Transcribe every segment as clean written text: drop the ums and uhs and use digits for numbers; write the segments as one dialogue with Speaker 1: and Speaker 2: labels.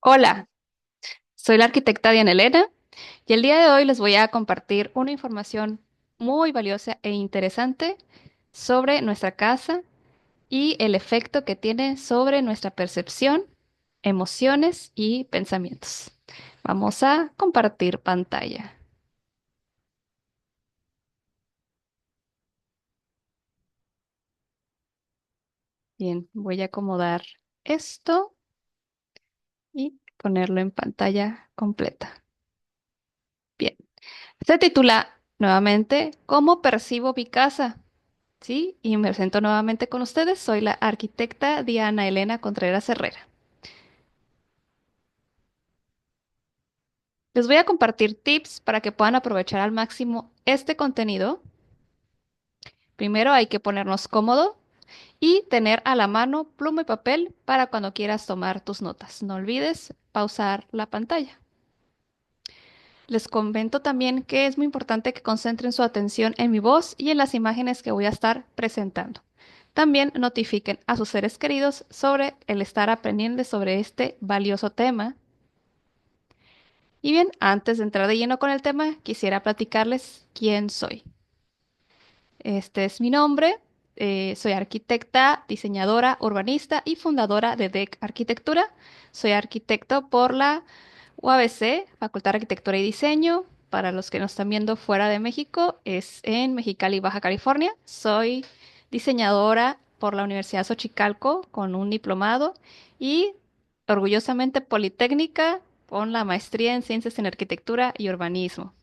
Speaker 1: Hola, soy la arquitecta Diana Elena y el día de hoy les voy a compartir una información muy valiosa e interesante sobre nuestra casa y el efecto que tiene sobre nuestra percepción, emociones y pensamientos. Vamos a compartir pantalla. Bien, voy a acomodar esto y ponerlo en pantalla completa. Bien, se titula nuevamente ¿Cómo percibo mi casa? Sí, y me presento nuevamente con ustedes. Soy la arquitecta Diana Elena Contreras Herrera. Les voy a compartir tips para que puedan aprovechar al máximo este contenido. Primero hay que ponernos cómodo y tener a la mano pluma y papel para cuando quieras tomar tus notas. No olvides pausar la pantalla. Les comento también que es muy importante que concentren su atención en mi voz y en las imágenes que voy a estar presentando. También notifiquen a sus seres queridos sobre el estar aprendiendo sobre este valioso tema. Y bien, antes de entrar de lleno con el tema, quisiera platicarles quién soy. Este es mi nombre. Soy arquitecta, diseñadora, urbanista y fundadora de DEC Arquitectura. Soy arquitecto por la UABC, Facultad de Arquitectura y Diseño. Para los que nos están viendo fuera de México, es en Mexicali, Baja California. Soy diseñadora por la Universidad Xochicalco con un diplomado y orgullosamente Politécnica con la maestría en Ciencias en Arquitectura y Urbanismo.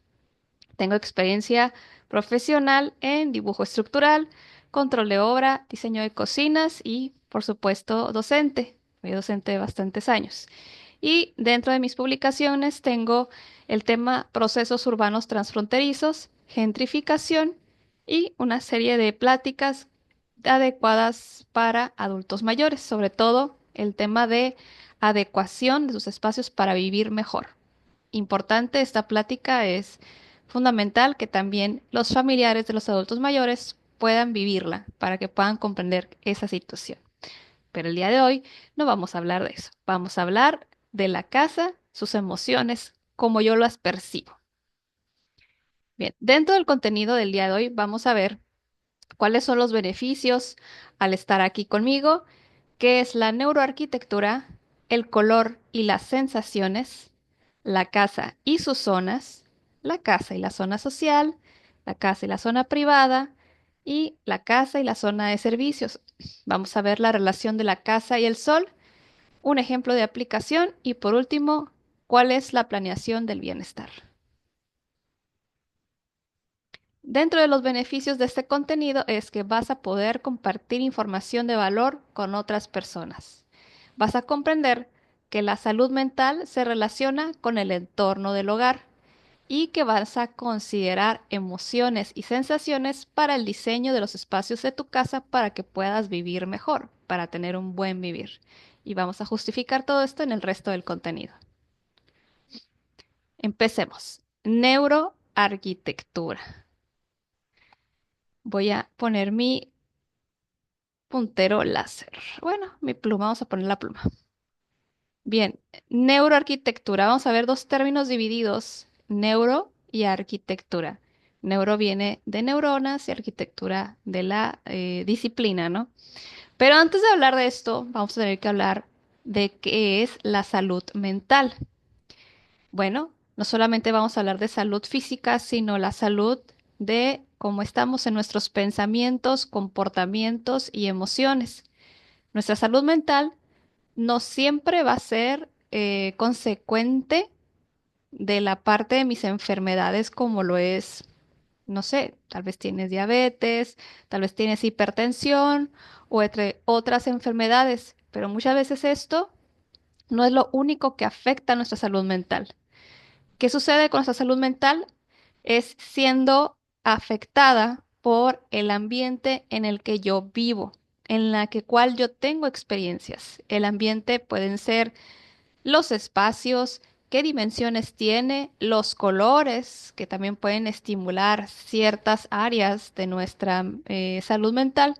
Speaker 1: Tengo experiencia profesional en dibujo estructural, control de obra, diseño de cocinas y, por supuesto, docente. Fui docente de bastantes años. Y dentro de mis publicaciones tengo el tema procesos urbanos transfronterizos, gentrificación y una serie de pláticas adecuadas para adultos mayores, sobre todo el tema de adecuación de sus espacios para vivir mejor. Importante, esta plática es fundamental que también los familiares de los adultos mayores puedan vivirla para que puedan comprender esa situación. Pero el día de hoy no vamos a hablar de eso. Vamos a hablar de la casa, sus emociones, como yo las percibo. Bien, dentro del contenido del día de hoy vamos a ver cuáles son los beneficios al estar aquí conmigo, qué es la neuroarquitectura, el color y las sensaciones, la casa y sus zonas, la casa y la zona social, la casa y la zona privada y la casa y la zona de servicios. Vamos a ver la relación de la casa y el sol, un ejemplo de aplicación y por último, cuál es la planeación del bienestar. Dentro de los beneficios de este contenido es que vas a poder compartir información de valor con otras personas. Vas a comprender que la salud mental se relaciona con el entorno del hogar y que vas a considerar emociones y sensaciones para el diseño de los espacios de tu casa para que puedas vivir mejor, para tener un buen vivir. Y vamos a justificar todo esto en el resto del contenido. Empecemos. Neuroarquitectura. Voy a poner mi puntero láser. Bueno, mi pluma, vamos a poner la pluma. Bien, neuroarquitectura. Vamos a ver dos términos divididos, neuro y arquitectura. Neuro viene de neuronas y arquitectura de la disciplina, ¿no? Pero antes de hablar de esto, vamos a tener que hablar de qué es la salud mental. Bueno, no solamente vamos a hablar de salud física, sino la salud de cómo estamos en nuestros pensamientos, comportamientos y emociones. Nuestra salud mental no siempre va a ser consecuente de la parte de mis enfermedades como lo es, no sé, tal vez tienes diabetes, tal vez tienes hipertensión o entre otras enfermedades, pero muchas veces esto no es lo único que afecta a nuestra salud mental. ¿Qué sucede con nuestra salud mental? Es siendo afectada por el ambiente en el que yo vivo, en la que cual yo tengo experiencias. El ambiente pueden ser los espacios, qué dimensiones tiene, los colores, que también pueden estimular ciertas áreas de nuestra salud mental.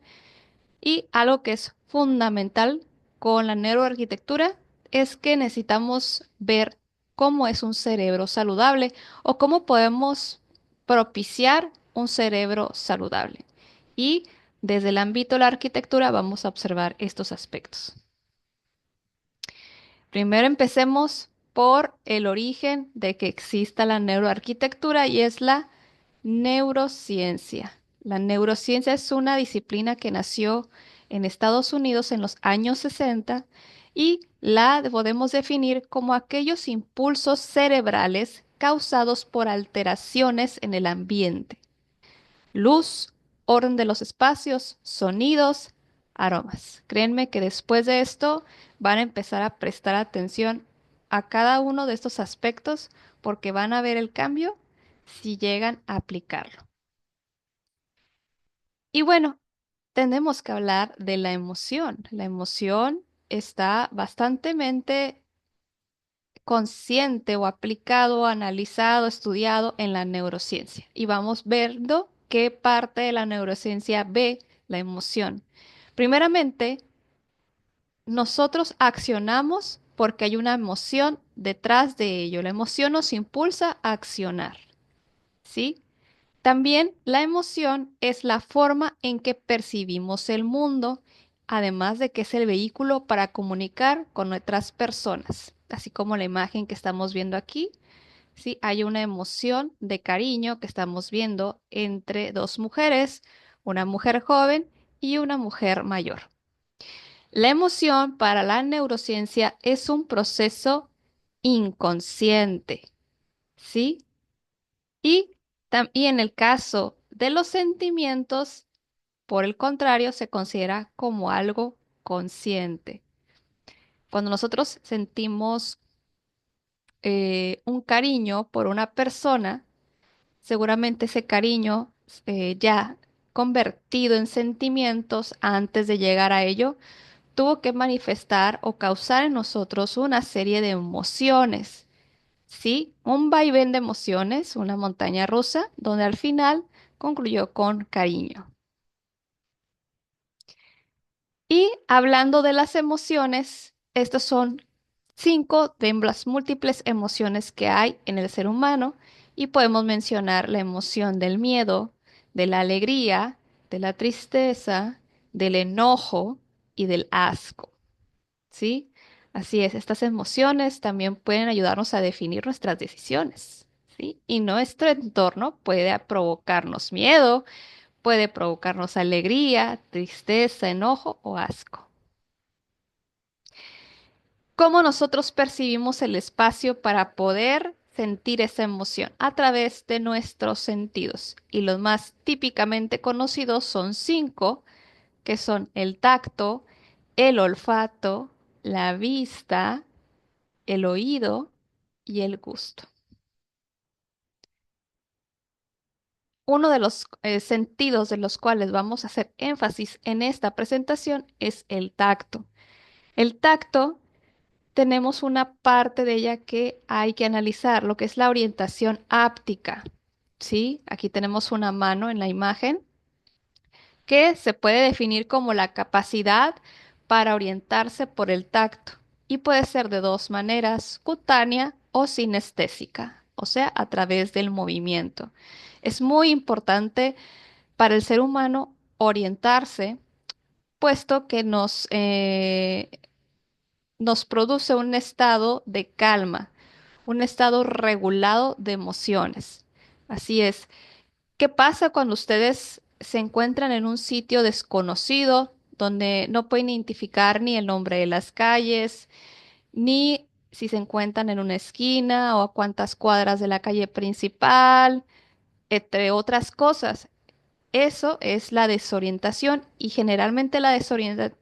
Speaker 1: Y algo que es fundamental con la neuroarquitectura es que necesitamos ver cómo es un cerebro saludable o cómo podemos propiciar un cerebro saludable. Y desde el ámbito de la arquitectura vamos a observar estos aspectos. Primero empecemos por el origen de que exista la neuroarquitectura y es la neurociencia. La neurociencia es una disciplina que nació en Estados Unidos en los años 60 y la podemos definir como aquellos impulsos cerebrales causados por alteraciones en el ambiente: luz, orden de los espacios, sonidos, aromas. Créanme que después de esto van a empezar a prestar atención a cada uno de estos aspectos porque van a ver el cambio si llegan a aplicarlo. Y bueno, tenemos que hablar de la emoción. La emoción está bastantemente consciente o aplicado, analizado, estudiado en la neurociencia. Y vamos viendo qué parte de la neurociencia ve la emoción. Primeramente, nosotros accionamos porque hay una emoción detrás de ello. La emoción nos impulsa a accionar, ¿sí? También la emoción es la forma en que percibimos el mundo, además de que es el vehículo para comunicar con otras personas, así como la imagen que estamos viendo aquí. Sí, hay una emoción de cariño que estamos viendo entre dos mujeres, una mujer joven y una mujer mayor. La emoción para la neurociencia es un proceso inconsciente, ¿sí? Y en el caso de los sentimientos, por el contrario, se considera como algo consciente. Cuando nosotros sentimos un cariño por una persona, seguramente ese cariño ya convertido en sentimientos antes de llegar a ello, tuvo que manifestar o causar en nosotros una serie de emociones. Sí, un vaivén de emociones, una montaña rusa, donde al final concluyó con cariño. Y hablando de las emociones, estas son 5 de las múltiples emociones que hay en el ser humano y podemos mencionar la emoción del miedo, de la alegría, de la tristeza, del enojo y del asco. ¿Sí? Así es, estas emociones también pueden ayudarnos a definir nuestras decisiones, ¿sí? Y nuestro entorno puede provocarnos miedo, puede provocarnos alegría, tristeza, enojo o asco. ¿Cómo nosotros percibimos el espacio para poder sentir esa emoción? A través de nuestros sentidos. Y los más típicamente conocidos son 5, que son el tacto, el olfato, la vista, el oído y el gusto. Uno de los sentidos de los cuales vamos a hacer énfasis en esta presentación es el tacto. El tacto, tenemos una parte de ella que hay que analizar, lo que es la orientación áptica. ¿Sí? Aquí tenemos una mano en la imagen que se puede definir como la capacidad para orientarse por el tacto y puede ser de dos maneras: cutánea o sinestésica, o sea, a través del movimiento. Es muy importante para el ser humano orientarse, puesto que nos produce un estado de calma, un estado regulado de emociones. Así es. ¿Qué pasa cuando ustedes se encuentran en un sitio desconocido donde no pueden identificar ni el nombre de las calles, ni si se encuentran en una esquina o a cuántas cuadras de la calle principal, entre otras cosas? Eso es la desorientación y generalmente la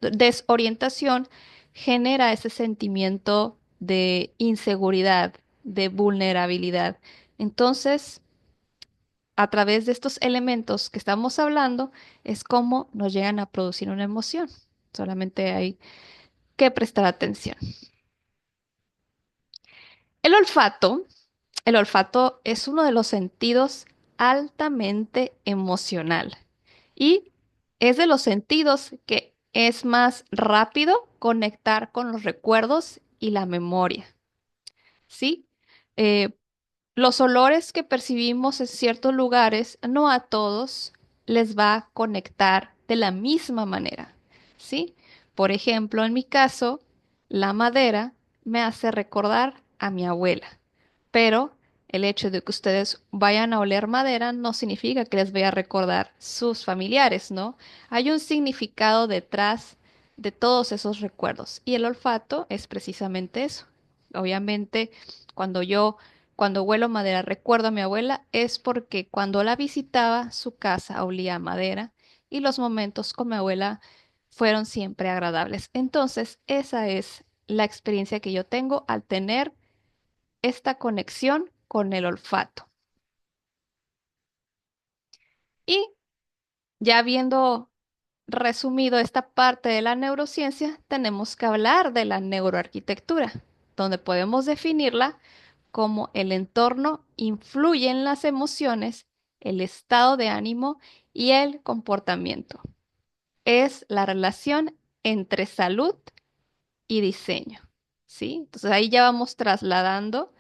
Speaker 1: desorientación genera ese sentimiento de inseguridad, de vulnerabilidad. Entonces, a través de estos elementos que estamos hablando, es como nos llegan a producir una emoción. Solamente hay que prestar atención. El olfato, el olfato es uno de los sentidos altamente emocional y es de los sentidos que es más rápido conectar con los recuerdos y la memoria, ¿sí? Eh, los olores que percibimos en ciertos lugares, no a todos les va a conectar de la misma manera, ¿sí? Por ejemplo, en mi caso, la madera me hace recordar a mi abuela, pero el hecho de que ustedes vayan a oler madera no significa que les vaya a recordar sus familiares, ¿no? Hay un significado detrás de todos esos recuerdos y el olfato es precisamente eso. Obviamente, cuando yo cuando huelo madera, recuerdo a mi abuela, es porque cuando la visitaba, su casa olía a madera y los momentos con mi abuela fueron siempre agradables. Entonces, esa es la experiencia que yo tengo al tener esta conexión con el olfato. Y ya habiendo resumido esta parte de la neurociencia, tenemos que hablar de la neuroarquitectura, donde podemos definirla como el entorno influye en las emociones, el estado de ánimo y el comportamiento. Es la relación entre salud y diseño, ¿sí? Entonces ahí ya vamos trasladando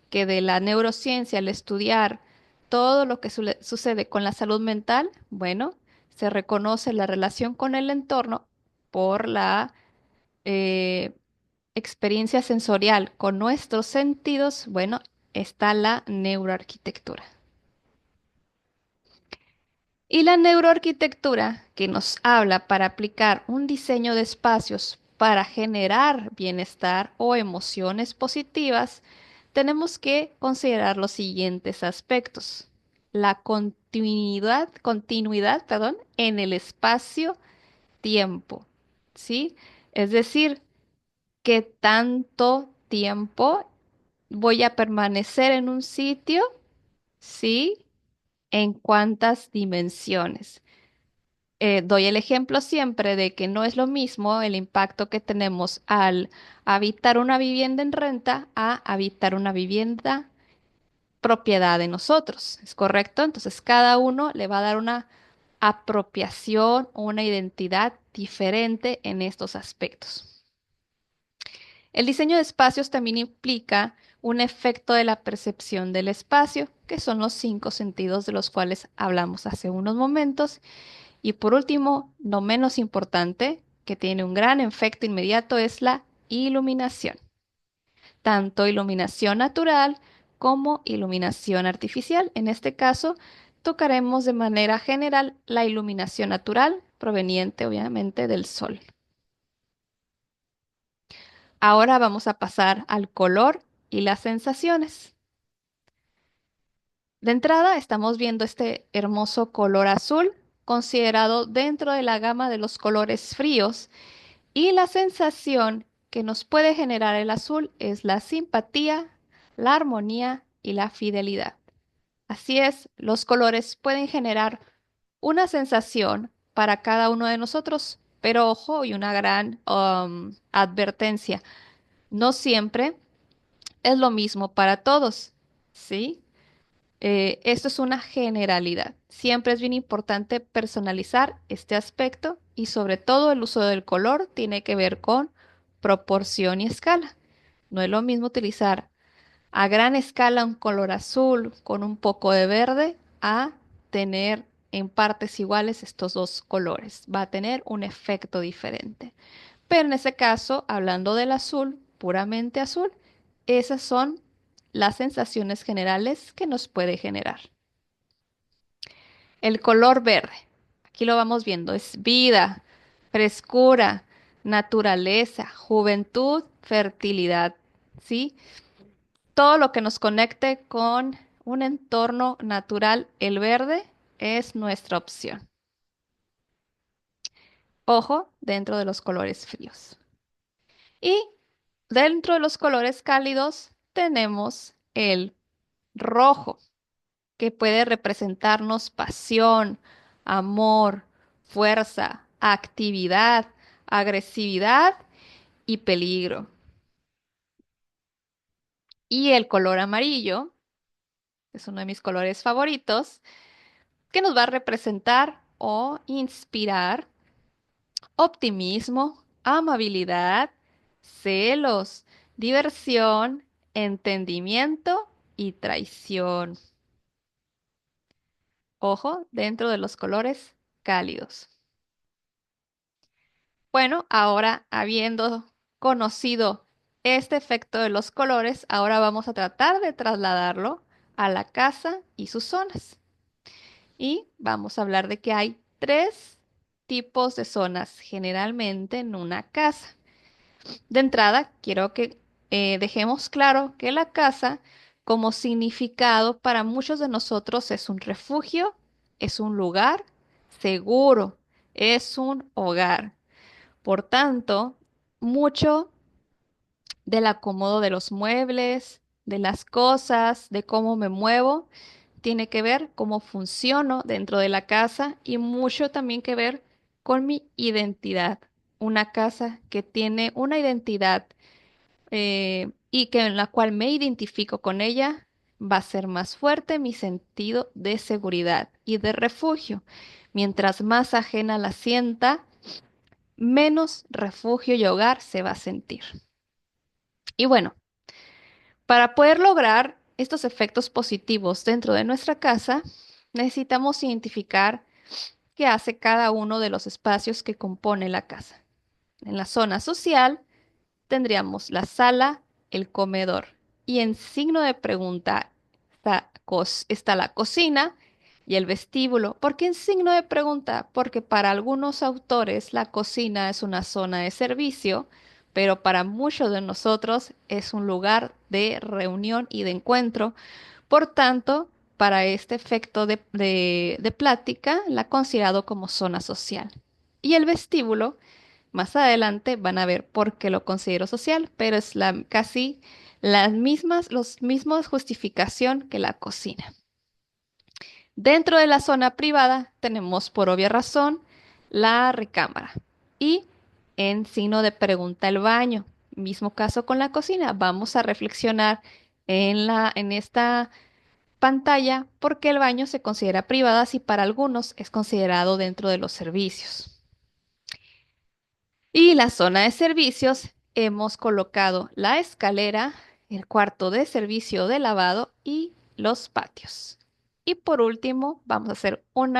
Speaker 1: que de la neurociencia, al estudiar todo lo que sucede con la salud mental, bueno, se reconoce la relación con el entorno por la eh, experiencia sensorial con nuestros sentidos, bueno, está la neuroarquitectura. Y la neuroarquitectura que nos habla para aplicar un diseño de espacios para generar bienestar o emociones positivas, tenemos que considerar los siguientes aspectos. La continuidad, perdón, en el espacio-tiempo, ¿sí? Es decir, qué tanto tiempo voy a permanecer en un sitio, ¿sí? ¿En cuántas dimensiones? Doy el ejemplo siempre de que no es lo mismo el impacto que tenemos al habitar una vivienda en renta a habitar una vivienda propiedad de nosotros. ¿Es correcto? Entonces cada uno le va a dar una apropiación o una identidad diferente en estos aspectos. El diseño de espacios también implica un efecto de la percepción del espacio, que son los cinco sentidos de los cuales hablamos hace unos momentos. Y por último, no menos importante, que tiene un gran efecto inmediato, es la iluminación. Tanto iluminación natural como iluminación artificial. En este caso, tocaremos de manera general la iluminación natural, proveniente obviamente del sol. Ahora vamos a pasar al color y las sensaciones. De entrada, estamos viendo este hermoso color azul, considerado dentro de la gama de los colores fríos, y la sensación que nos puede generar el azul es la simpatía, la armonía y la fidelidad. Así es, los colores pueden generar una sensación para cada uno de nosotros, pero ojo, y una gran advertencia, no siempre es lo mismo para todos, ¿sí? Esto es una generalidad. Siempre es bien importante personalizar este aspecto y sobre todo el uso del color tiene que ver con proporción y escala. No es lo mismo utilizar a gran escala un color azul con un poco de verde a tener en partes iguales estos dos colores. Va a tener un efecto diferente. Pero en ese caso, hablando del azul, puramente azul, esas son las sensaciones generales que nos puede generar. El color verde, aquí lo vamos viendo, es vida, frescura, naturaleza, juventud, fertilidad, ¿sí? Todo lo que nos conecte con un entorno natural, el verde, es nuestra opción. Ojo, dentro de los colores fríos. Y dentro de los colores cálidos tenemos el rojo, que puede representarnos pasión, amor, fuerza, actividad, agresividad y peligro. Y el color amarillo, que es uno de mis colores favoritos, que nos va a representar o inspirar optimismo, amabilidad, celos, diversión, entendimiento y traición. Ojo, dentro de los colores cálidos. Bueno, ahora habiendo conocido este efecto de los colores, ahora vamos a tratar de trasladarlo a la casa y sus zonas. Y vamos a hablar de que hay tres tipos de zonas generalmente en una casa. De entrada, quiero que dejemos claro que la casa, como significado para muchos de nosotros, es un refugio, es un lugar seguro, es un hogar. Por tanto, mucho del acomodo de los muebles, de las cosas, de cómo me muevo, tiene que ver cómo funciono dentro de la casa y mucho también que ver con mi identidad. Una casa que tiene una identidad y que en la cual me identifico con ella, va a ser más fuerte mi sentido de seguridad y de refugio. Mientras más ajena la sienta, menos refugio y hogar se va a sentir. Y bueno, para poder lograr estos efectos positivos dentro de nuestra casa, necesitamos identificar qué hace cada uno de los espacios que compone la casa. En la zona social tendríamos la sala, el comedor y en signo de pregunta está la cocina y el vestíbulo. ¿Por qué en signo de pregunta? Porque para algunos autores la cocina es una zona de servicio, pero para muchos de nosotros es un lugar de reunión y de encuentro. Por tanto, para este efecto de plática, la he considerado como zona social. Y el vestíbulo, más adelante van a ver por qué lo considero social, pero es casi los mismos justificación que la cocina. Dentro de la zona privada tenemos por obvia razón la recámara y en signo de pregunta el baño. Mismo caso con la cocina. Vamos a reflexionar en esta pantalla por qué el baño se considera privada si para algunos es considerado dentro de los servicios. Y la zona de servicios hemos colocado la escalera, el cuarto de servicio de lavado y los patios. Y por último, vamos a hacer un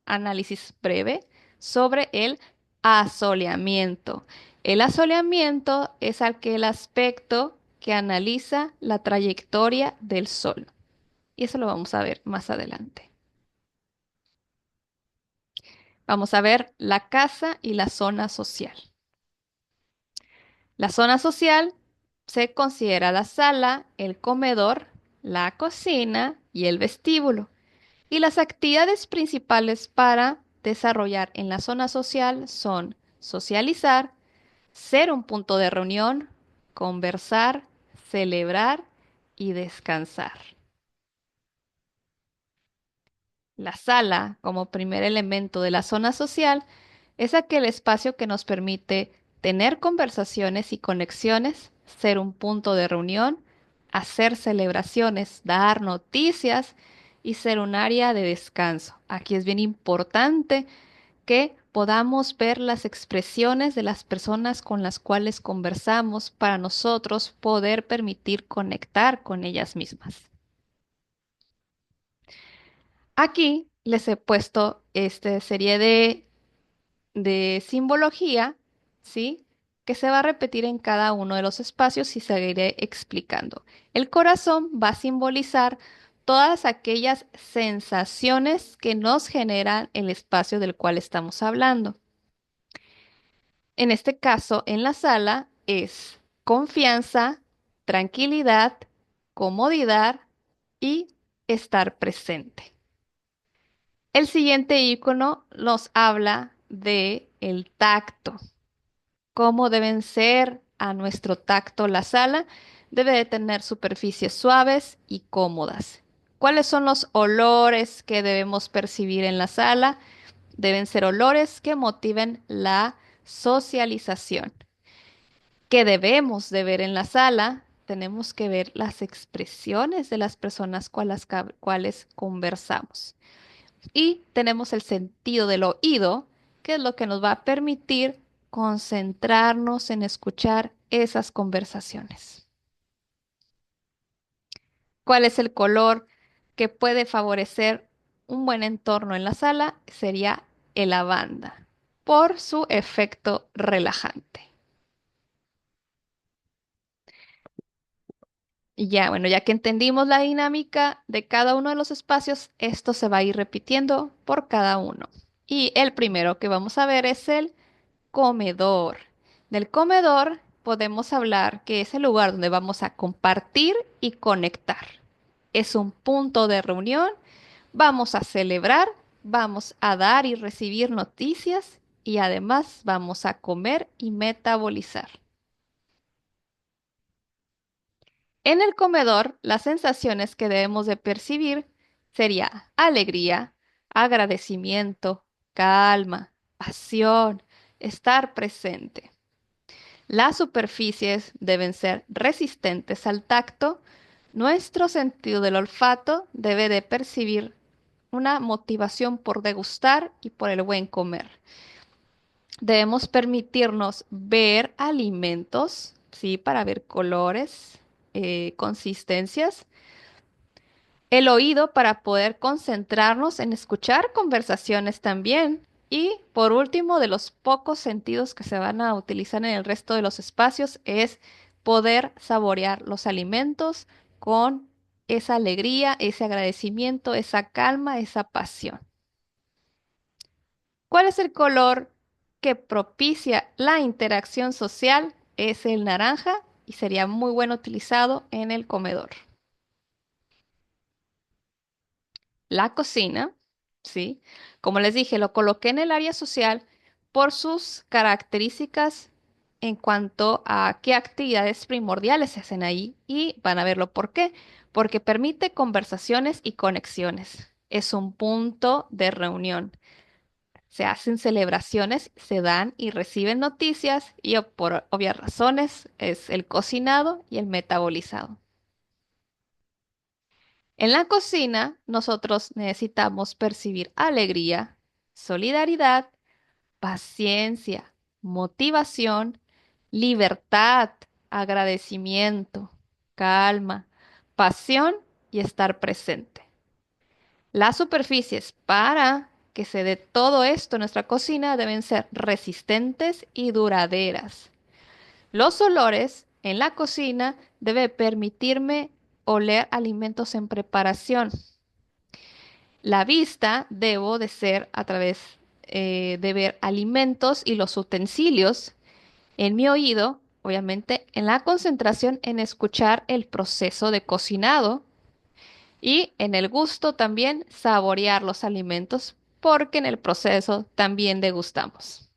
Speaker 1: análisis breve sobre el asoleamiento. El asoleamiento es aquel aspecto que analiza la trayectoria del sol. Y eso lo vamos a ver más adelante. Vamos a ver la casa y la zona social. La zona social se considera la sala, el comedor, la cocina y el vestíbulo. Y las actividades principales para desarrollar en la zona social son socializar, ser un punto de reunión, conversar, celebrar y descansar. La sala, como primer elemento de la zona social, es aquel espacio que nos permite tener conversaciones y conexiones, ser un punto de reunión, hacer celebraciones, dar noticias y ser un área de descanso. Aquí es bien importante que podamos ver las expresiones de las personas con las cuales conversamos para nosotros poder permitir conectar con ellas mismas. Aquí les he puesto esta serie de simbología, ¿sí? Que se va a repetir en cada uno de los espacios y seguiré explicando. El corazón va a simbolizar todas aquellas sensaciones que nos generan el espacio del cual estamos hablando. En este caso, en la sala es confianza, tranquilidad, comodidad y estar presente. El siguiente icono nos habla de el tacto. Cómo deben ser a nuestro tacto la sala. Debe de tener superficies suaves y cómodas. ¿Cuáles son los olores que debemos percibir en la sala? Deben ser olores que motiven la socialización. ¿Qué debemos de ver en la sala? Tenemos que ver las expresiones de las personas con las cuales conversamos. Y tenemos el sentido del oído, que es lo que nos va a permitir concentrarnos en escuchar esas conversaciones. ¿Cuál es el color que puede favorecer un buen entorno en la sala? Sería el lavanda, por su efecto relajante. Y ya, bueno, ya que entendimos la dinámica de cada uno de los espacios, esto se va a ir repitiendo por cada uno. Y el primero que vamos a ver es el comedor. Del comedor podemos hablar que es el lugar donde vamos a compartir y conectar. Es un punto de reunión, vamos a celebrar, vamos a dar y recibir noticias y además vamos a comer y metabolizar. En el comedor, las sensaciones que debemos de percibir sería alegría, agradecimiento, calma, pasión, estar presente. Las superficies deben ser resistentes al tacto. Nuestro sentido del olfato debe de percibir una motivación por degustar y por el buen comer. Debemos permitirnos ver alimentos, ¿sí? Para ver colores, consistencias. El oído para poder concentrarnos en escuchar conversaciones también. Y por último, de los pocos sentidos que se van a utilizar en el resto de los espacios es poder saborear los alimentos con esa alegría, ese agradecimiento, esa calma, esa pasión. ¿Cuál es el color que propicia la interacción social? Es el naranja y sería muy bueno utilizado en el comedor. La cocina, ¿sí? Como les dije, lo coloqué en el área social por sus características en cuanto a qué actividades primordiales se hacen ahí y van a verlo por qué. Porque permite conversaciones y conexiones. Es un punto de reunión. Se hacen celebraciones, se dan y reciben noticias y por obvias razones es el cocinado y el metabolizado. En la cocina, nosotros necesitamos percibir alegría, solidaridad, paciencia, motivación, libertad, agradecimiento, calma, pasión y estar presente. Las superficies para que se dé todo esto en nuestra cocina deben ser resistentes y duraderas. Los olores en la cocina deben permitirme oler alimentos en preparación. La vista debo de ser a través de ver alimentos y los utensilios. En mi oído, obviamente, en la concentración en escuchar el proceso de cocinado y en el gusto también saborear los alimentos porque en el proceso también degustamos.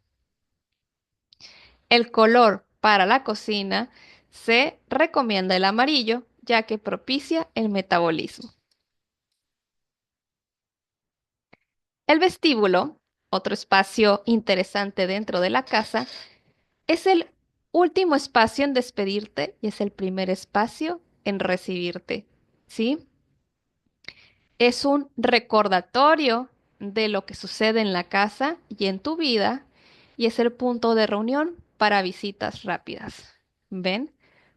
Speaker 1: El color para la cocina se recomienda el amarillo ya que propicia el metabolismo. El vestíbulo, otro espacio interesante dentro de la casa, es el último espacio en despedirte y es el primer espacio en recibirte, ¿sí? Es un recordatorio de lo que sucede en la casa y en tu vida y es el punto de reunión para visitas rápidas. ¿Ven?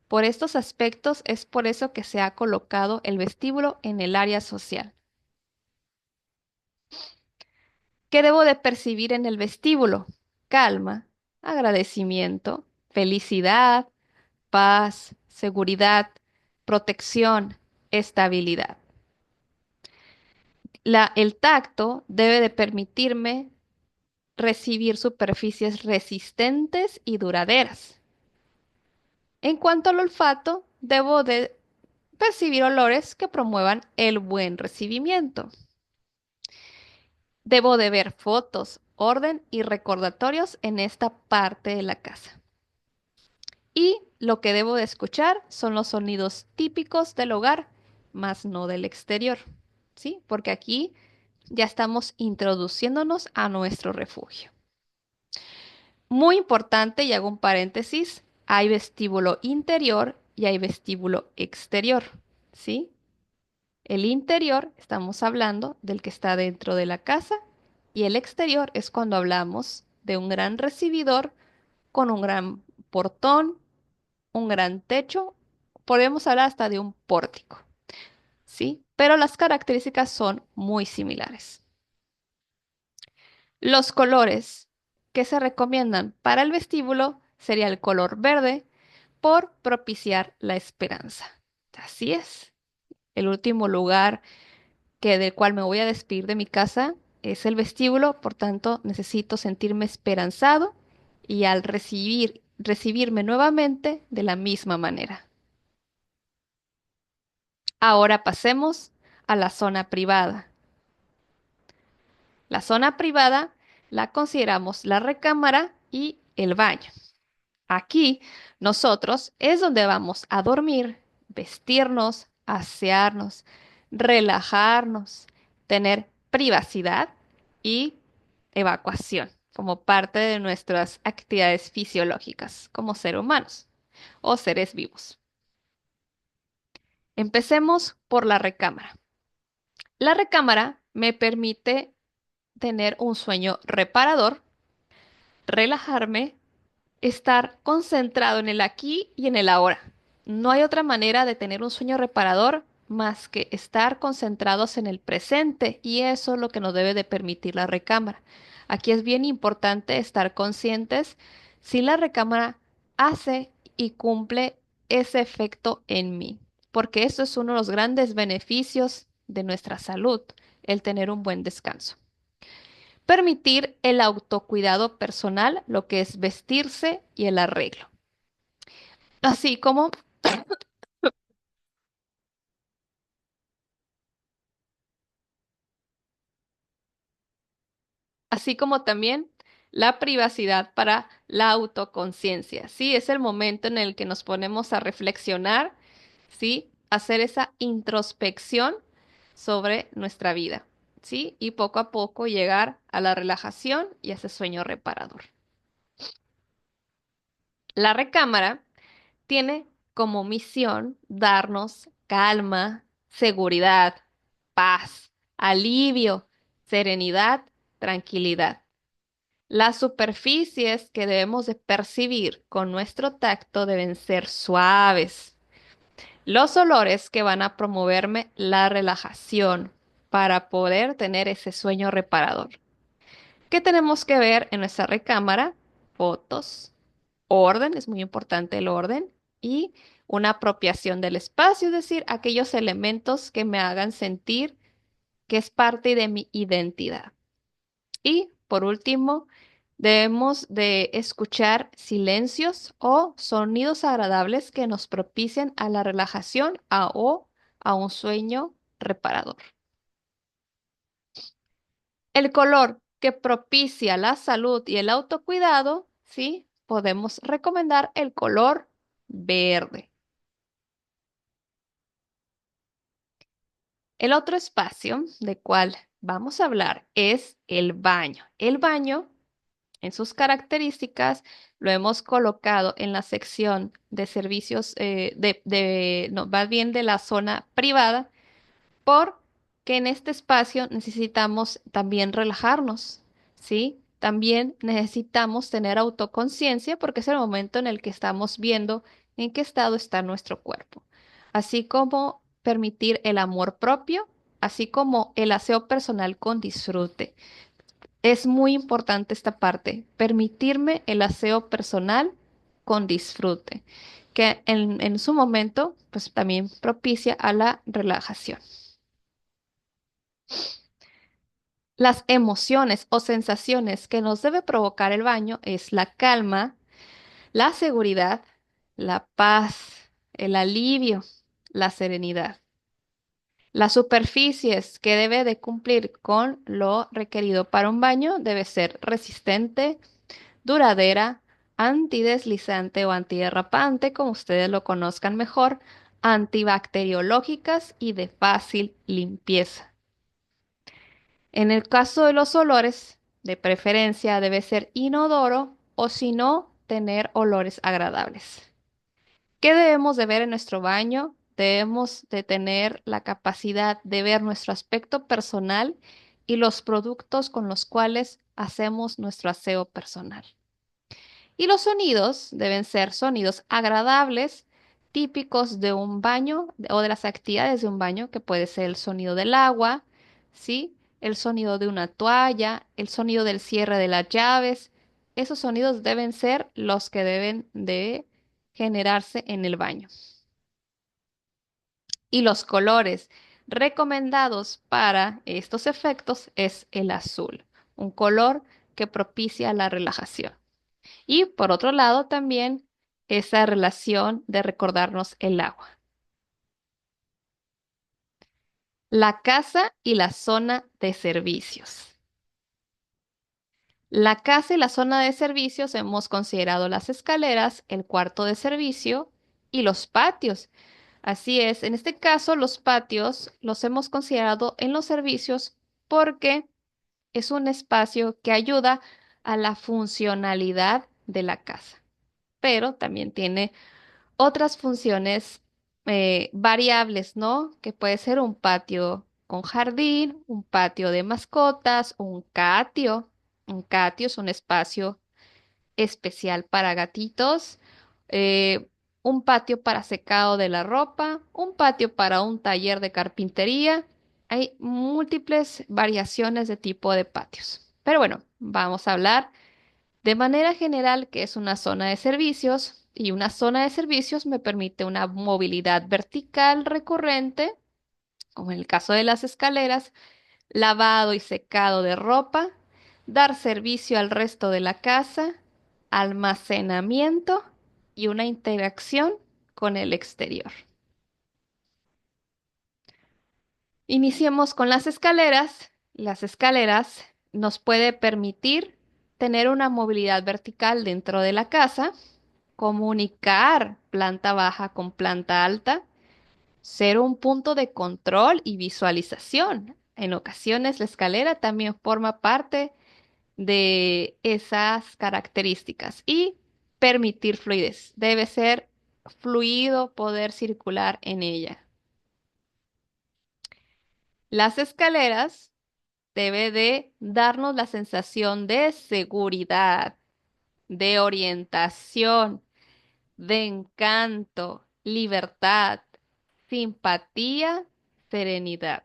Speaker 1: Por estos aspectos es por eso que se ha colocado el vestíbulo en el área social. ¿Qué debo de percibir en el vestíbulo? Calma, agradecimiento, felicidad, paz, seguridad, protección, estabilidad. El tacto debe de permitirme recibir superficies resistentes y duraderas. En cuanto al olfato, debo de percibir olores que promuevan el buen recibimiento. Debo de ver fotos, orden y recordatorios en esta parte de la casa. Y lo que debo de escuchar son los sonidos típicos del hogar, más no del exterior, ¿sí? Porque aquí ya estamos introduciéndonos a nuestro refugio. Muy importante, y hago un paréntesis, hay vestíbulo interior y hay vestíbulo exterior, ¿sí? El interior, estamos hablando del que está dentro de la casa, y el exterior es cuando hablamos de un gran recibidor con un gran portón, un gran techo, podemos hablar hasta de un pórtico, ¿sí? Pero las características son muy similares. Los colores que se recomiendan para el vestíbulo sería el color verde por propiciar la esperanza. Así es. El último lugar del cual me voy a despedir de mi casa es el vestíbulo, por tanto necesito sentirme esperanzado y al recibirme nuevamente de la misma manera. Ahora pasemos a la zona privada. La zona privada la consideramos la recámara y el baño. Aquí nosotros es donde vamos a dormir, vestirnos, asearnos, relajarnos, tener privacidad y evacuación como parte de nuestras actividades fisiológicas como seres humanos o seres vivos. Empecemos por la recámara. La recámara me permite tener un sueño reparador, relajarme, estar concentrado en el aquí y en el ahora. No hay otra manera de tener un sueño reparador más que estar concentrados en el presente y eso es lo que nos debe de permitir la recámara. Aquí es bien importante estar conscientes si la recámara hace y cumple ese efecto en mí, porque eso es uno de los grandes beneficios de nuestra salud, el tener un buen descanso. Permitir el autocuidado personal, lo que es vestirse y el arreglo. Así como, así como también la privacidad para la autoconciencia. Sí, es el momento en el que nos ponemos a reflexionar, sí, hacer esa introspección sobre nuestra vida, sí, y poco a poco llegar a la relajación y a ese sueño reparador. La recámara tiene como misión darnos calma, seguridad, paz, alivio, serenidad, tranquilidad. Las superficies que debemos de percibir con nuestro tacto deben ser suaves. Los olores que van a promoverme la relajación para poder tener ese sueño reparador. ¿Qué tenemos que ver en nuestra recámara? Fotos, orden, es muy importante el orden, y una apropiación del espacio, es decir, aquellos elementos que me hagan sentir que es parte de mi identidad. Y por último, debemos de escuchar silencios o sonidos agradables que nos propicien a la relajación o a un sueño reparador. El color que propicia la salud y el autocuidado, ¿sí? Podemos recomendar el color verde. El otro espacio de cual vamos a hablar es el baño. El baño, en sus características, lo hemos colocado en la sección de servicios, no, más bien de la zona privada, porque en este espacio necesitamos también relajarnos, ¿sí? También necesitamos tener autoconciencia porque es el momento en el que estamos viendo en qué estado está nuestro cuerpo, así como permitir el amor propio, así como el aseo personal con disfrute. Es muy importante esta parte, permitirme el aseo personal con disfrute, que en su momento pues también propicia a la relajación. Las emociones o sensaciones que nos debe provocar el baño es la calma, la seguridad, la paz, el alivio, la serenidad. Las superficies que debe de cumplir con lo requerido para un baño debe ser resistente, duradera, antideslizante o antiderrapante, como ustedes lo conozcan mejor, antibacteriológicas y de fácil limpieza. En el caso de los olores, de preferencia debe ser inodoro o si no, tener olores agradables. ¿Qué debemos de ver en nuestro baño? Debemos de tener la capacidad de ver nuestro aspecto personal y los productos con los cuales hacemos nuestro aseo personal. Y los sonidos deben ser sonidos agradables, típicos de un baño o de las actividades de un baño, que puede ser el sonido del agua, ¿sí? El sonido de una toalla, el sonido del cierre de las llaves. Esos sonidos deben ser los que deben de generarse en el baño. Y los colores recomendados para estos efectos es el azul, un color que propicia la relajación. Y por otro lado también esa relación de recordarnos el agua. La casa y la zona de servicios. La casa y la zona de servicios hemos considerado las escaleras, el cuarto de servicio y los patios. Así es, en este caso los patios los hemos considerado en los servicios porque es un espacio que ayuda a la funcionalidad de la casa, pero también tiene otras funciones variables, ¿no? Que puede ser un patio con jardín, un patio de mascotas, o un catio. Un catio es un espacio especial para gatitos, eh, un patio para secado de la ropa, un patio para un taller de carpintería. Hay múltiples variaciones de tipo de patios. Pero bueno, vamos a hablar de manera general que es una zona de servicios, y una zona de servicios me permite una movilidad vertical recurrente, como en el caso de las escaleras, lavado y secado de ropa, dar servicio al resto de la casa, almacenamiento y una interacción con el exterior. Iniciemos con las escaleras. Las escaleras nos puede permitir tener una movilidad vertical dentro de la casa, comunicar planta baja con planta alta, ser un punto de control y visualización. En ocasiones la escalera también forma parte de esas características y permitir fluidez. Debe ser fluido poder circular en ella. Las escaleras debe de darnos la sensación de seguridad, de orientación, de encanto, libertad, simpatía, serenidad.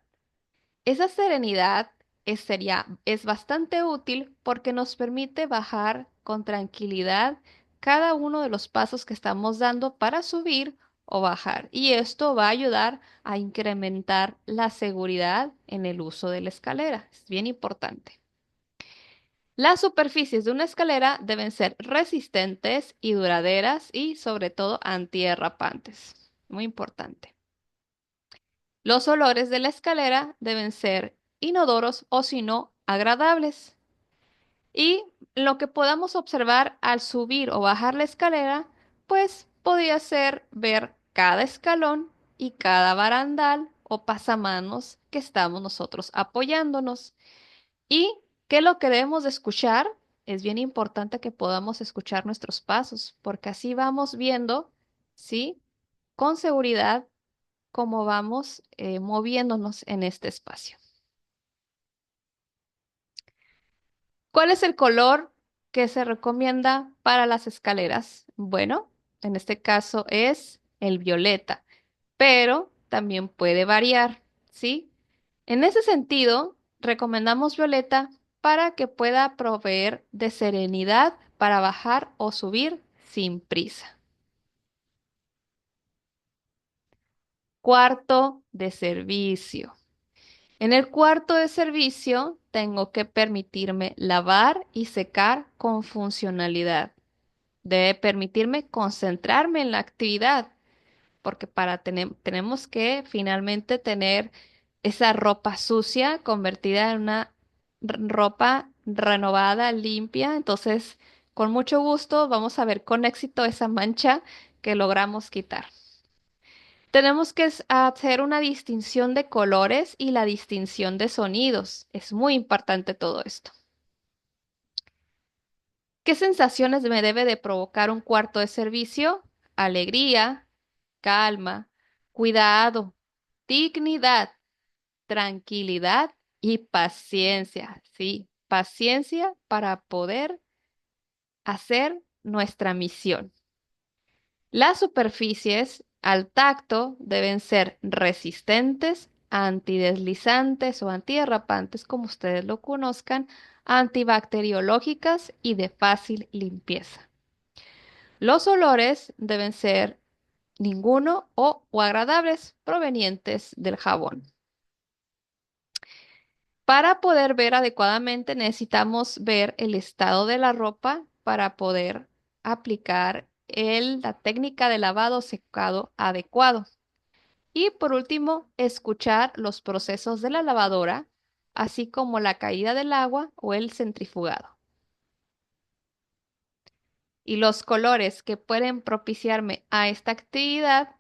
Speaker 1: Esa serenidad es bastante útil porque nos permite bajar con tranquilidad cada uno de los pasos que estamos dando para subir o bajar. Y esto va a ayudar a incrementar la seguridad en el uso de la escalera. Es bien importante. Las superficies de una escalera deben ser resistentes y duraderas y sobre todo antierrapantes. Muy importante. Los olores de la escalera deben ser inodoros o si no, agradables. Y lo que podamos observar al subir o bajar la escalera, pues podría ser ver cada escalón y cada barandal o pasamanos que estamos nosotros apoyándonos. Y que lo que debemos de escuchar, es bien importante que podamos escuchar nuestros pasos, porque así vamos viendo, ¿sí? Con seguridad cómo vamos moviéndonos en este espacio. ¿Cuál es el color que se recomienda para las escaleras? Bueno, en este caso es el violeta, pero también puede variar, ¿sí? En ese sentido, recomendamos violeta para que pueda proveer de serenidad para bajar o subir sin prisa. Cuarto de servicio. En el cuarto de servicio tengo que permitirme lavar y secar con funcionalidad. Debe permitirme concentrarme en la actividad, porque tenemos que finalmente tener esa ropa sucia convertida en una ropa renovada, limpia. Entonces, con mucho gusto vamos a ver con éxito esa mancha que logramos quitar. Tenemos que hacer una distinción de colores y la distinción de sonidos. Es muy importante todo esto. ¿Qué sensaciones me debe de provocar un cuarto de servicio? Alegría, calma, cuidado, dignidad, tranquilidad y paciencia. Sí, paciencia para poder hacer nuestra misión. Las superficies al tacto deben ser resistentes, antideslizantes o antiderrapantes, como ustedes lo conozcan, antibacteriológicas y de fácil limpieza. Los olores deben ser ninguno o agradables provenientes del jabón. Para poder ver adecuadamente necesitamos ver el estado de la ropa para poder aplicar la técnica de lavado secado adecuado. Y por último, escuchar los procesos de la lavadora, así como la caída del agua o el centrifugado. Y los colores que pueden propiciarme a esta actividad,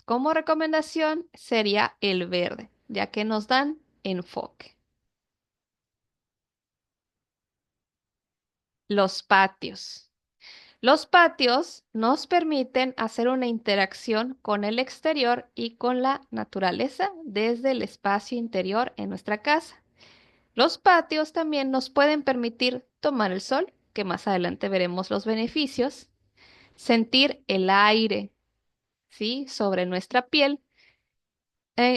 Speaker 1: como recomendación, sería el verde, ya que nos dan enfoque. Los patios. Los patios nos permiten hacer una interacción con el exterior y con la naturaleza desde el espacio interior en nuestra casa. Los patios también nos pueden permitir tomar el sol, que más adelante veremos los beneficios, sentir el aire, ¿sí? Sobre nuestra piel.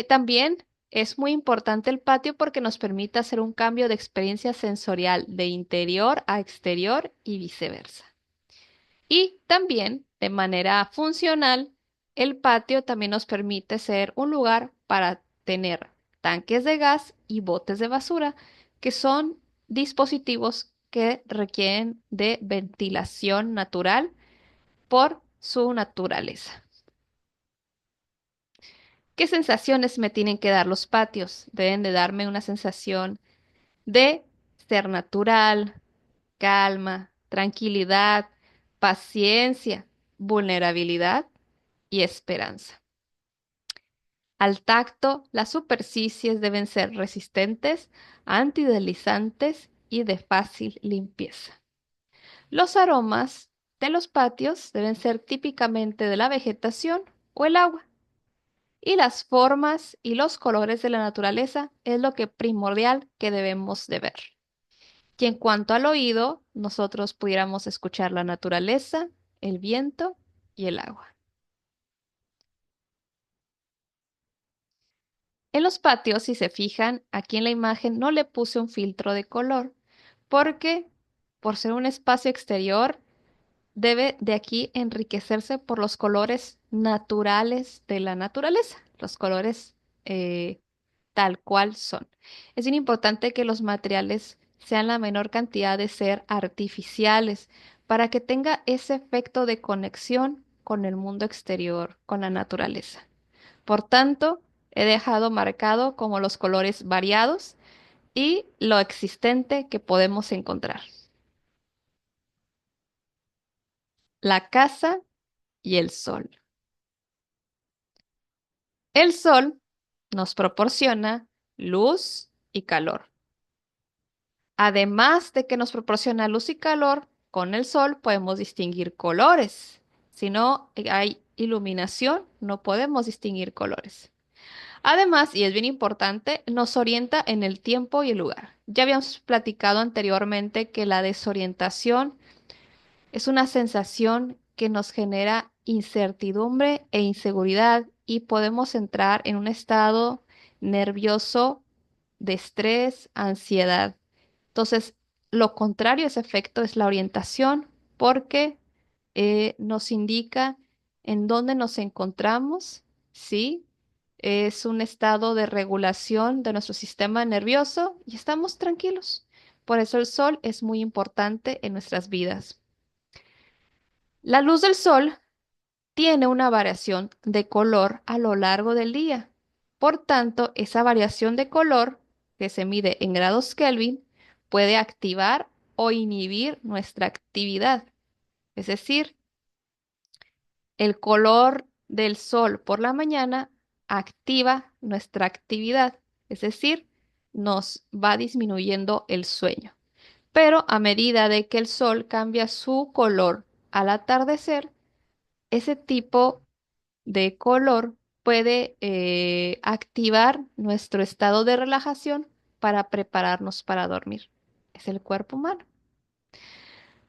Speaker 1: También es muy importante el patio porque nos permite hacer un cambio de experiencia sensorial de interior a exterior y viceversa. Y también, de manera funcional, el patio también nos permite ser un lugar para tener tanques de gas y botes de basura, que son dispositivos que requieren de ventilación natural por su naturaleza. ¿Qué sensaciones me tienen que dar los patios? Deben de darme una sensación de ser natural, calma, tranquilidad, paciencia, vulnerabilidad y esperanza. Al tacto, las superficies deben ser resistentes, antideslizantes y de fácil limpieza. Los aromas de los patios deben ser típicamente de la vegetación o el agua. Y las formas y los colores de la naturaleza es lo que primordial que debemos de ver. Y en cuanto al oído, nosotros pudiéramos escuchar la naturaleza, el viento y el agua. En los patios, si se fijan, aquí en la imagen no le puse un filtro de color porque por ser un espacio exterior debe de aquí enriquecerse por los colores naturales de la naturaleza, los colores tal cual son. Es bien importante que los materiales sean la menor cantidad de ser artificiales para que tenga ese efecto de conexión con el mundo exterior, con la naturaleza. Por tanto, he dejado marcado como los colores variados y lo existente que podemos encontrar. La casa y el sol. El sol nos proporciona luz y calor. Además de que nos proporciona luz y calor, con el sol podemos distinguir colores. Si no hay iluminación, no podemos distinguir colores. Además, y es bien importante, nos orienta en el tiempo y el lugar. Ya habíamos platicado anteriormente que la desorientación es una sensación que nos genera incertidumbre e inseguridad y podemos entrar en un estado nervioso de estrés, ansiedad. Entonces, lo contrario a ese efecto es la orientación porque nos indica en dónde nos encontramos, ¿sí? Es un estado de regulación de nuestro sistema nervioso y estamos tranquilos. Por eso el sol es muy importante en nuestras vidas. La luz del sol tiene una variación de color a lo largo del día. Por tanto, esa variación de color, que se mide en grados Kelvin, puede activar o inhibir nuestra actividad. Es decir, el color del sol por la mañana activa nuestra actividad, es decir, nos va disminuyendo el sueño. Pero a medida de que el sol cambia su color al atardecer, ese tipo de color puede activar nuestro estado de relajación para prepararnos para dormir. Es el cuerpo humano.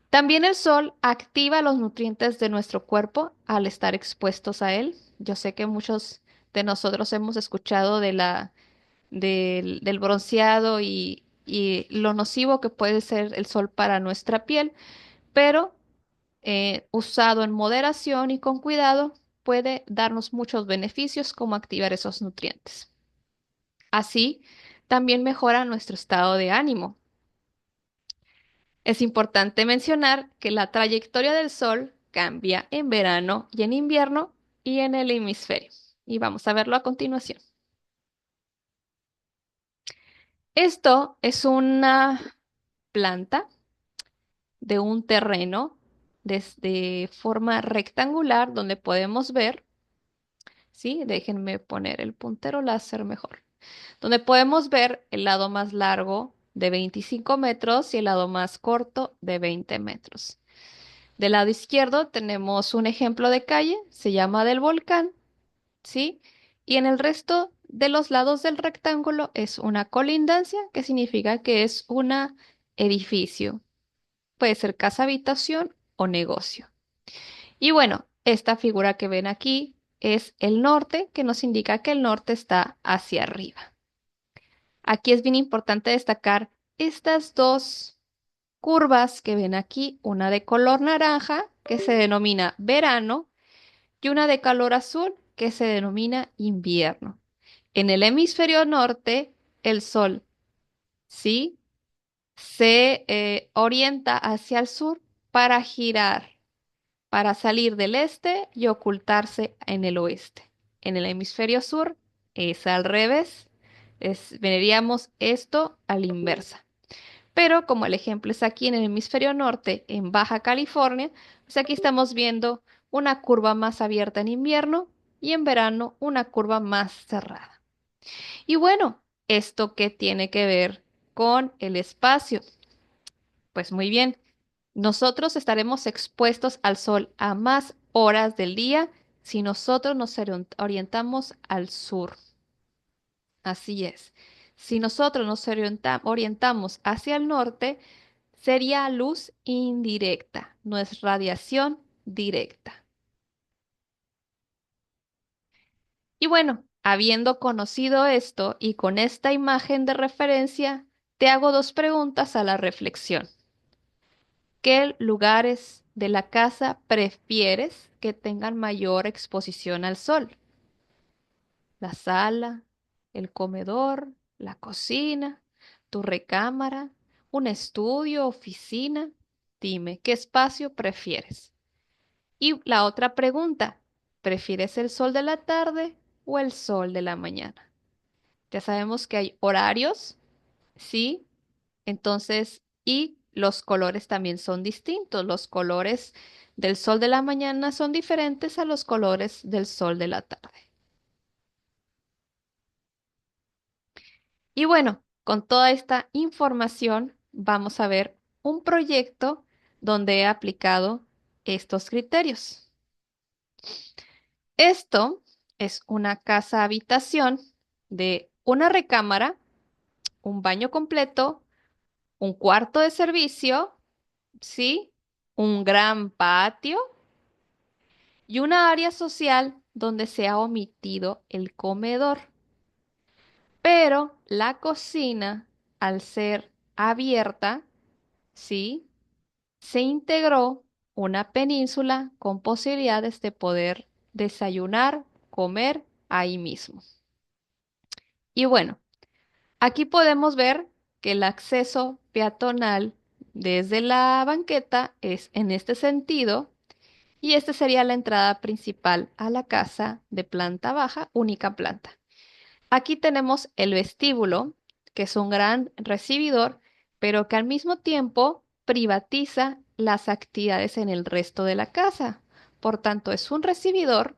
Speaker 1: También el sol activa los nutrientes de nuestro cuerpo al estar expuestos a él. Yo sé que muchos de nosotros hemos escuchado del bronceado y lo nocivo que puede ser el sol para nuestra piel, pero usado en moderación y con cuidado puede darnos muchos beneficios como activar esos nutrientes. Así, también mejora nuestro estado de ánimo. Es importante mencionar que la trayectoria del Sol cambia en verano y en invierno y en el hemisferio. Y vamos a verlo a continuación. Esto es una planta de un terreno desde forma rectangular donde podemos ver, ¿sí? Déjenme poner el puntero láser mejor, donde podemos ver el lado más largo de 25 metros y el lado más corto de 20 metros. Del lado izquierdo tenemos un ejemplo de calle, se llama del volcán, ¿sí? Y en el resto de los lados del rectángulo es una colindancia, que significa que es un edificio. Puede ser casa habitación o negocio. Y bueno, esta figura que ven aquí es el norte, que nos indica que el norte está hacia arriba. Aquí es bien importante destacar estas dos curvas que ven aquí, una de color naranja, que se denomina verano, y una de color azul, que se denomina invierno. En el hemisferio norte, el sol, ¿sí? Se orienta hacia el sur para girar, para salir del este y ocultarse en el oeste. En el hemisferio sur es al revés. Veríamos esto a la inversa. Pero como el ejemplo es aquí en el hemisferio norte, en Baja California, pues aquí estamos viendo una curva más abierta en invierno y en verano una curva más cerrada. Y bueno, ¿esto qué tiene que ver con el espacio? Pues muy bien, nosotros estaremos expuestos al sol a más horas del día si nosotros nos orientamos al sur. Así es. Si nosotros nos orientamos hacia el norte, sería luz indirecta, no es radiación directa. Y bueno, habiendo conocido esto y con esta imagen de referencia, te hago dos preguntas a la reflexión. ¿Qué lugares de la casa prefieres que tengan mayor exposición al sol? ¿La sala, el comedor, la cocina, tu recámara, un estudio, oficina? Dime, ¿qué espacio prefieres? Y la otra pregunta, ¿prefieres el sol de la tarde o el sol de la mañana? Ya sabemos que hay horarios, ¿sí? Entonces, y los colores también son distintos. Los colores del sol de la mañana son diferentes a los colores del sol de la tarde. Y bueno, con toda esta información, vamos a ver un proyecto donde he aplicado estos criterios. Esto es una casa habitación de una recámara, un baño completo, un cuarto de servicio, ¿sí? Un gran patio y una área social donde se ha omitido el comedor. Pero la cocina, al ser abierta, ¿sí? Se integró una península con posibilidades de poder desayunar, comer ahí mismo. Y bueno, aquí podemos ver que el acceso peatonal desde la banqueta es en este sentido y esta sería la entrada principal a la casa de planta baja, única planta. Aquí tenemos el vestíbulo, que es un gran recibidor, pero que al mismo tiempo privatiza las actividades en el resto de la casa. Por tanto, es un recibidor,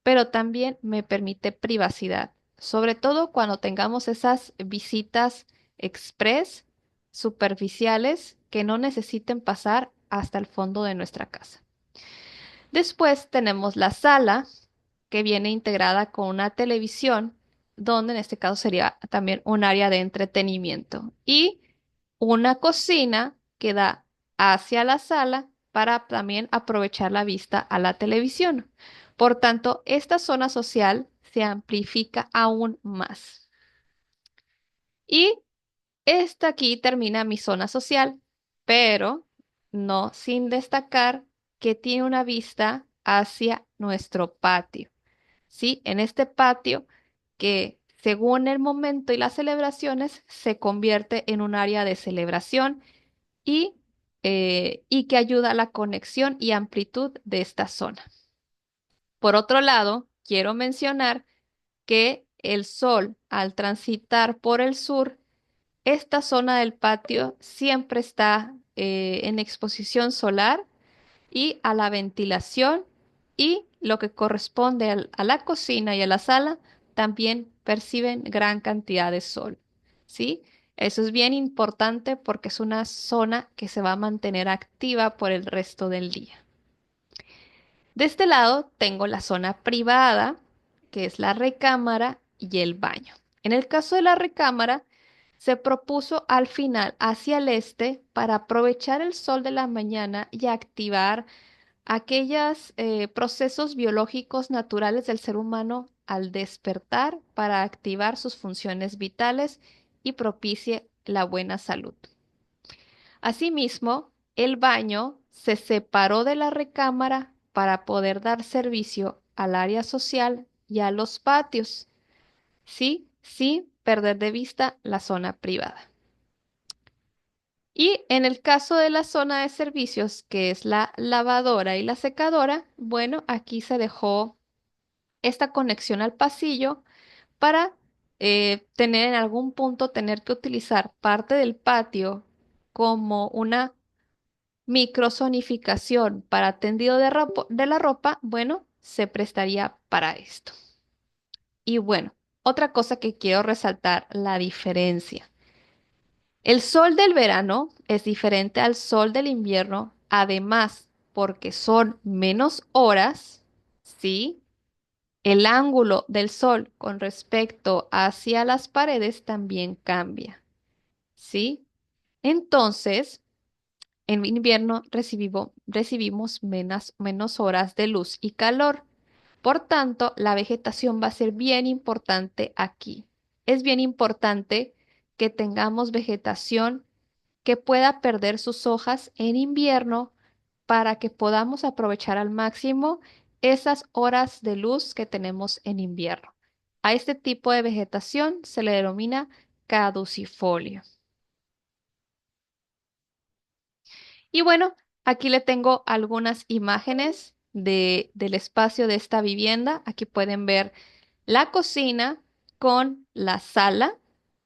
Speaker 1: pero también me permite privacidad, sobre todo cuando tengamos esas visitas express, superficiales, que no necesiten pasar hasta el fondo de nuestra casa. Después tenemos la sala, que viene integrada con una televisión, donde en este caso sería también un área de entretenimiento, y una cocina que da hacia la sala para también aprovechar la vista a la televisión. Por tanto, esta zona social se amplifica aún más. Y esta aquí termina mi zona social, pero no sin destacar que tiene una vista hacia nuestro patio. ¿Sí? En este patio que según el momento y las celebraciones se convierte en un área de celebración y, y que ayuda a la conexión y amplitud de esta zona. Por otro lado, quiero mencionar que el sol al transitar por el sur, esta zona del patio siempre está en exposición solar y a la ventilación y lo que corresponde a la cocina y a la sala también perciben gran cantidad de sol, ¿sí? Eso es bien importante porque es una zona que se va a mantener activa por el resto del día. De este lado tengo la zona privada, que es la recámara y el baño. En el caso de la recámara, se propuso al final hacia el este para aprovechar el sol de la mañana y activar aquellos procesos biológicos naturales del ser humano al despertar para activar sus funciones vitales y propicie la buena salud. Asimismo, el baño se separó de la recámara para poder dar servicio al área social y a los patios, sí, sin perder de vista la zona privada. Y en el caso de la zona de servicios, que es la lavadora y la secadora, bueno, aquí se dejó esta conexión al pasillo para tener en algún punto, tener que utilizar parte del patio como una microzonificación para tendido de la ropa, bueno, se prestaría para esto. Y bueno, otra cosa que quiero resaltar, la diferencia. El sol del verano es diferente al sol del invierno, además porque son menos horas, ¿sí? El ángulo del sol con respecto hacia las paredes también cambia, ¿sí? Entonces, en invierno recibimos menos horas de luz y calor. Por tanto, la vegetación va a ser bien importante aquí. Es bien importante que tengamos vegetación que pueda perder sus hojas en invierno para que podamos aprovechar al máximo esas horas de luz que tenemos en invierno. A este tipo de vegetación se le denomina caducifolio. Y bueno, aquí le tengo algunas imágenes del espacio de esta vivienda. Aquí pueden ver la cocina con la sala,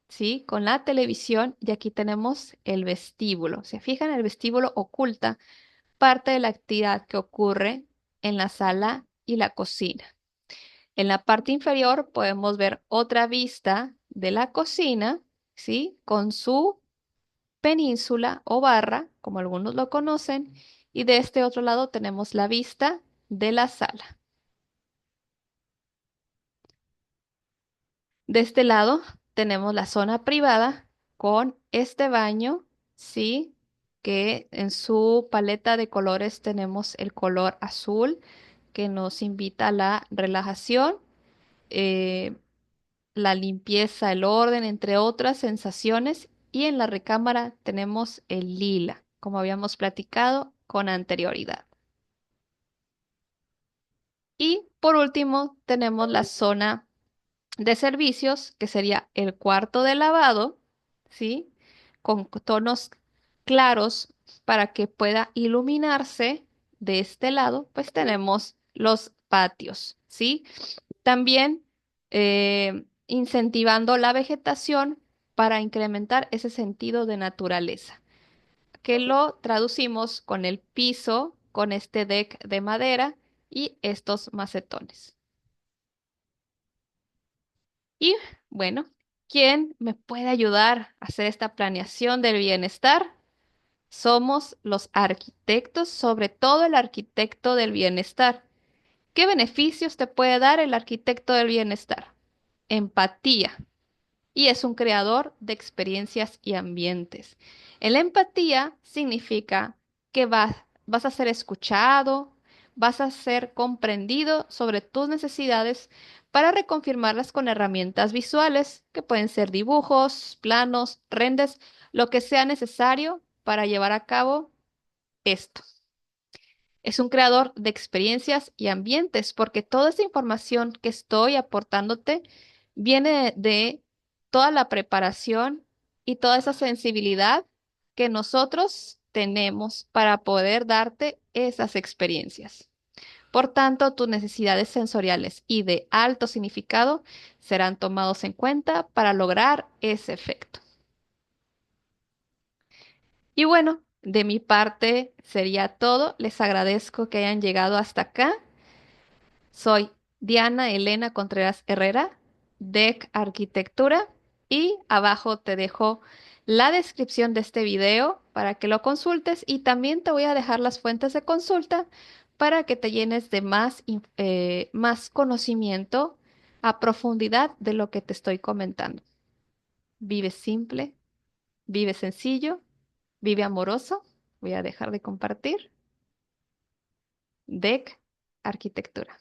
Speaker 1: ¿sí? Con la televisión y aquí tenemos el vestíbulo. ¿Se fijan? El vestíbulo oculta parte de la actividad que ocurre en la sala y la cocina. En la parte inferior podemos ver otra vista de la cocina, ¿sí? Con su península o barra, como algunos lo conocen, y de este otro lado tenemos la vista de la sala. De este lado tenemos la zona privada con este baño, ¿sí? Que en su paleta de colores tenemos el color azul que nos invita a la relajación, eh, la limpieza, el orden, entre otras sensaciones. Y en la recámara tenemos el lila, como habíamos platicado con anterioridad. Y por último tenemos la zona de servicios, que sería el cuarto de lavado, ¿sí? Con tonos claros para que pueda iluminarse. De este lado, pues tenemos los patios, ¿sí? También incentivando la vegetación para incrementar ese sentido de naturaleza, que lo traducimos con el piso, con este deck de madera y estos macetones. Y bueno, ¿quién me puede ayudar a hacer esta planeación del bienestar? Somos los arquitectos, sobre todo el arquitecto del bienestar. ¿Qué beneficios te puede dar el arquitecto del bienestar? Empatía. Y es un creador de experiencias y ambientes. La empatía significa que vas a ser escuchado, vas a ser comprendido sobre tus necesidades para reconfirmarlas con herramientas visuales, que pueden ser dibujos, planos, renders, lo que sea necesario para llevar a cabo esto. Es un creador de experiencias y ambientes, porque toda esta información que estoy aportándote viene de toda la preparación y toda esa sensibilidad que nosotros tenemos para poder darte esas experiencias. Por tanto, tus necesidades sensoriales y de alto significado serán tomados en cuenta para lograr ese efecto. Y bueno, de mi parte sería todo. Les agradezco que hayan llegado hasta acá. Soy Diana Elena Contreras Herrera, DEC Arquitectura, y abajo te dejo la descripción de este video para que lo consultes y también te voy a dejar las fuentes de consulta para que te llenes de más conocimiento a profundidad de lo que te estoy comentando. Vive simple, vive sencillo, vive amoroso. Voy a dejar de compartir. DEC Arquitectura.